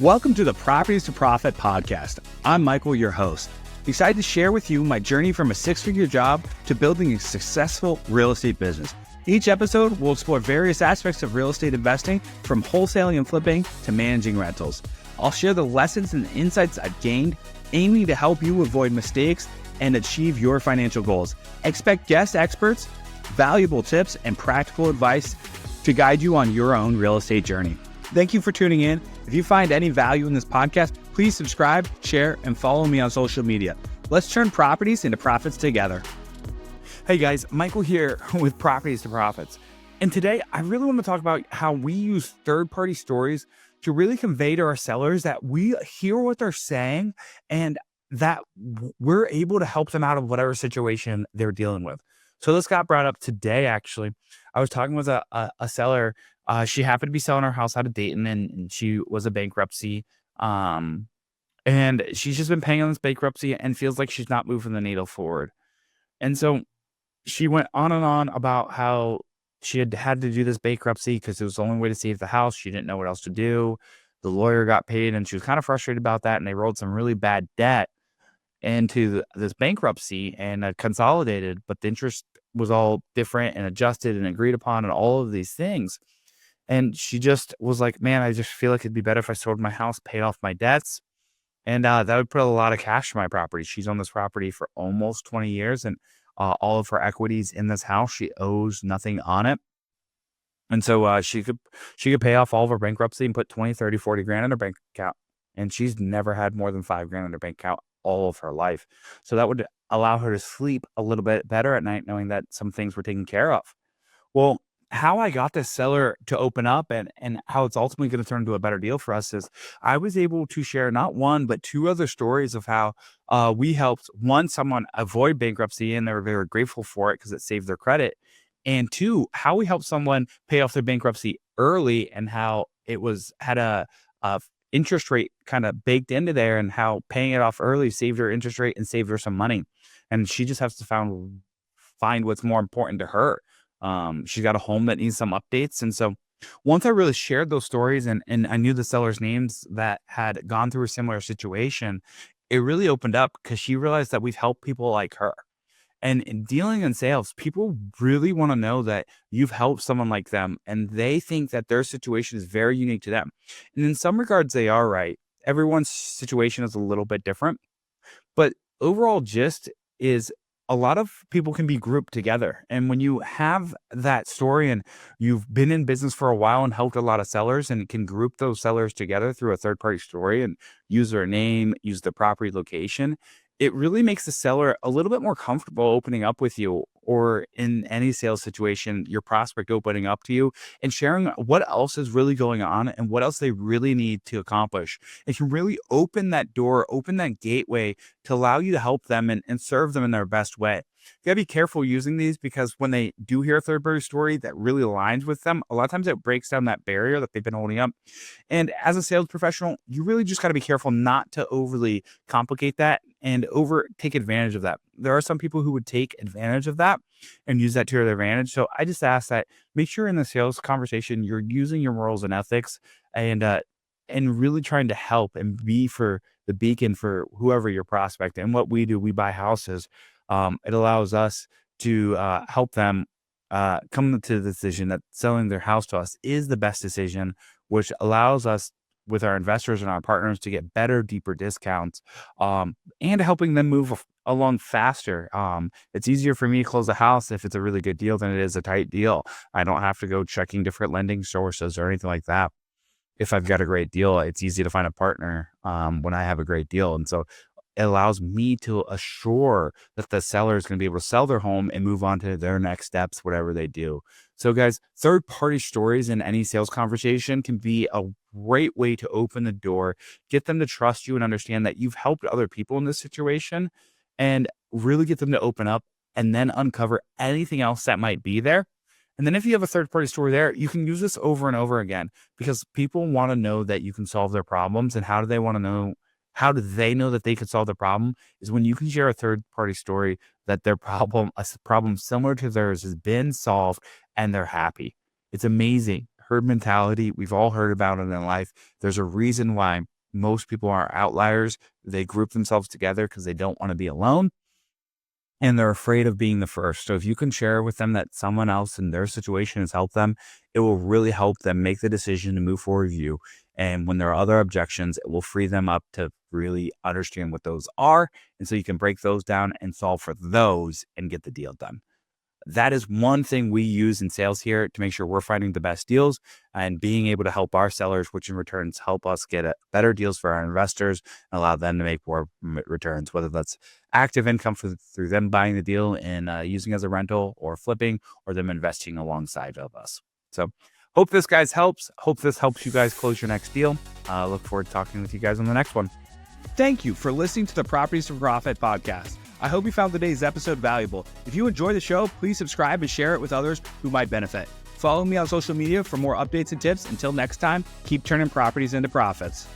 Welcome to the Properties to Profit podcast. I'm Michael, your host. Excited to share with you my journey from a six-figure job to building a successful real estate business. Each episode will explore various aspects of real estate investing, from wholesaling and flipping to managing rentals. I'll share the lessons and insights I've gained, aiming to help you avoid mistakes and achieve your financial goals. Expect guest experts, valuable tips, and practical advice to guide you on your own real estate journey. Thank you for tuning in. If you find any value in this podcast, please subscribe, share, and follow me on social media. Let's turn properties into profits together. Hey guys, Michael here with Properties to Profits. And today I really want to talk about how we use third-party stories to really convey to our sellers that we hear what they're saying and that we're able to help them out of whatever situation they're dealing with. So this got brought up today, actually. I was talking with a seller. She happened to be selling her house out of Dayton, and she was a bankruptcy. And she's just been paying on this bankruptcy and feels like she's not moving the needle forward. And so she went on and on about how she had to do this bankruptcy because it was the only way to save the house. She didn't know what else to do. The lawyer got paid, and she was kind of frustrated about that. And they rolled some really bad debt into this bankruptcy and consolidated, but the interest was all different and adjusted and agreed upon and all of these things. And she just was like, man, I just feel like it'd be better if I sold my house, paid off my debts. And that would put a lot of cash in my property. She's on this property for almost 20 years and all of her equities in this house. She owes nothing on it. And so she could pay off all of her bankruptcy and put 20, 30, 40 grand in her bank account. And she's never had more than 5 grand in her bank account all of her life. So that would allow her to sleep a little bit better at night, knowing that some things were taken care of. Well, how I got this seller to open up and how it's ultimately going to turn into a better deal for us is I was able to share not one, but two other stories of how we helped someone avoid bankruptcy, and they were very grateful for it because it saved their credit. And two, how we helped someone pay off their bankruptcy early and how it had a interest rate kind of baked into there, and how paying it off early saved her interest rate and saved her some money. And she just has to find what's more important to her. She's got a home that needs some updates. And so once I really shared those stories and I knew the sellers' names that had gone through a similar situation, it really opened up because she realized that we've helped people like her. And in dealing in sales, people really want to know that you've helped someone like them, and they think that their situation is very unique to them. And in some regards, they are right. Everyone's situation is a little bit different, but overall gist is a lot of people can be grouped together. And when you have that story and you've been in business for a while and helped a lot of sellers and can group those sellers together through a third-party story and use their name, use the property location, it really makes the seller a little bit more comfortable opening up with you, or in any sales situation, your prospect opening up to you and sharing what else is really going on and what else they really need to accomplish. It can really open that door, open that gateway to allow you to help them and serve them in their best way. You gotta be careful using these, because when they do hear a third-party story that really aligns with them, a lot of times it breaks down that barrier that they've been holding up. And as a sales professional, you really just gotta be careful not to overly complicate that and take advantage of that. There are some people who would take advantage of that and use that to their advantage. So I just ask that make sure in the sales conversation you're using your morals and ethics and really trying to help and be for the beacon for whoever your prospect. And what we do, we buy houses. It allows us to help them come to the decision that selling their house to us is the best decision, which allows us with our investors and our partners to get better, deeper discounts, and helping them move along faster. It's easier for me to close a house if it's a really good deal than it is a tight deal. I don't have to go checking different lending sources or anything like that. If I've got a great deal, it's easy to find a partner when I have a great deal. And so it allows me to assure that the seller is going to be able to sell their home and move on to their next steps, whatever they do. So guys, third-party stories in any sales conversation can be a great way to open the door, get them to trust you and understand that you've helped other people in this situation, and really get them to open up and then uncover anything else that might be there. And then if you have a third-party story there, you can use this over and over again, because people want to know that you can solve their problems. And how do they know that they could solve the problem is when you can share a third-party story that a problem similar to theirs has been solved and they're happy. It's amazing. herd mentality. We've all heard about it in life. There's a reason why most people are outliers. They group themselves together because they don't want to be alone. And they're afraid of being the first. So if you can share with them that someone else in their situation has helped them, it will really help them make the decision to move forward with you. And when there are other objections, it will free them up to really understand what those are. And so you can break those down and solve for those and get the deal done. That is one thing we use in sales here to make sure we're finding the best deals and being able to help our sellers, which in returns help us get better deals for our investors and allow them to make more returns, whether that's active income through them buying the deal and using as a rental or flipping, or them investing alongside of us. So hope this guys helps. Hope this helps you guys close your next deal. Look forward to talking with you guys on the next one. Thank you for listening to the Properties to Profit podcast. I hope you found today's episode valuable. If you enjoy the show, please subscribe and share it with others who might benefit. Follow me on social media for more updates and tips. Until next time, keep turning properties into profits.